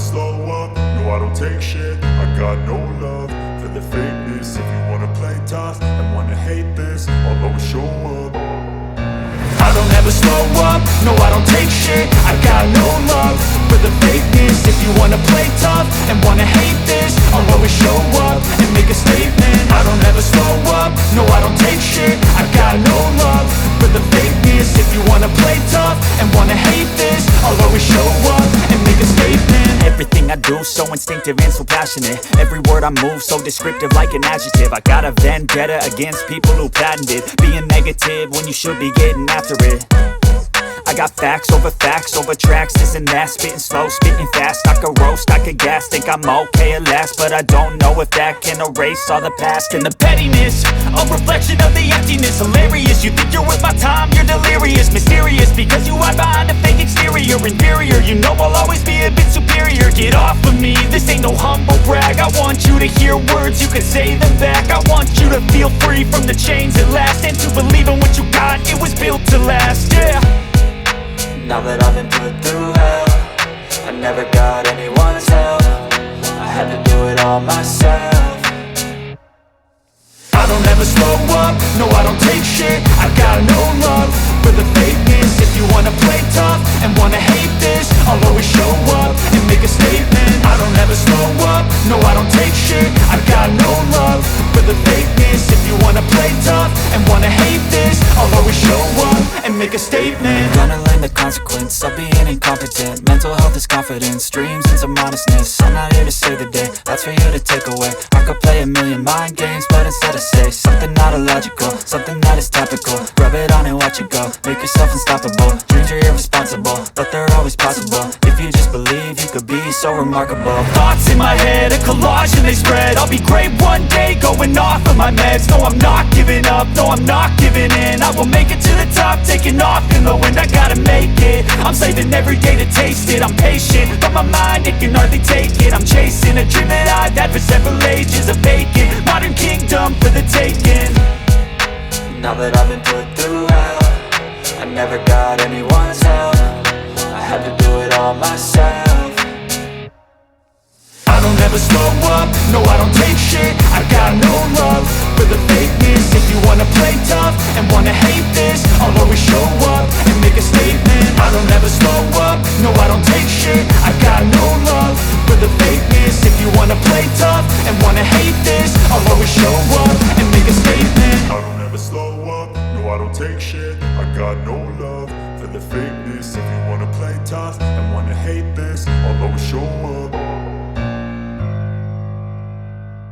slow up, no I don't take shit. I got no love for the fakeness. If you wanna play tough and wanna hate this, I'll always show up. I don't ever slow up, no I don't take shit. I got no love for the fakeness. If you wanna play tough and wanna hate this, I'll always show up and make a statement. I don't ever slow up, no I don't take shit. I got no love for the fakeness. If you wanna play tough and wanna hate this, I'll always show up and make a statement. Everything I do so instinctive and so passionate. Every word I move so descriptive like an adjective. I got a vendetta against people who patented being negative when you should be getting after it. I got facts over tracks, this and that. Spitting slow, spitting fast, I could roast, I could gas. Think I'm okay at last, but I don't know if that can erase all the past. And the pettiness, a reflection of the emptiness. Hilarious, you think you're worth my time, you're delirious. Mysterious, because you hide behind a fake exterior. Inferior, you know I'll always be a bit superior. Get off of me, this ain't no humble brag. I want you to hear words, you can say them back. I want you to feel free from the chains at last, and to believe in what you got, it was built to last, yeah. Now that I've been put through hell, I never got anyone's help. I had to do it all myself. I don't ever slow up, no I don't take shit. I got no love for the fakeness. If you wanna play tough and wanna hate this, I'll always show up and make a statement. I don't ever slow up, no I don't take shit. I got no love for the fakeness. If you wanna play tough and wanna hate this, I'll always show up and make a statement. Gonna learn the consequence of being incompetent. Mental health is confidence, dreams and some modestness. I'm not here to save the day, that's for you to take away. I could play a million mind games, but instead I say something not illogical, something that is topical. Rub it on and watch it go, make yourself unstoppable. Dreams are irresponsible, but they're always possible. If you just believe, you could be so remarkable. Thoughts in my head, a collage and they spread. I'll be great one day, going off of my meds. No, I'm not giving up, no, I'm not giving in. I will make it to the top, taking off in the wind. I gotta make it, I'm saving every day to taste it. I'm patient, but my mind, it can hardly take it. I'm chasing a dream that I've had for several ages. A vacant, modern kingdom for the taking. Now that I've been put through hell, I never got anyone's help. I had to do it all myself. I don't ever slow up, no I don't take shit. I got no love for the fakeness. If you wanna play tough and wanna hate this, I'll always show up and make a statement. I don't ever slow up, no I don't take shit. I got no love for the fakeness. If you wanna play tough and wanna hate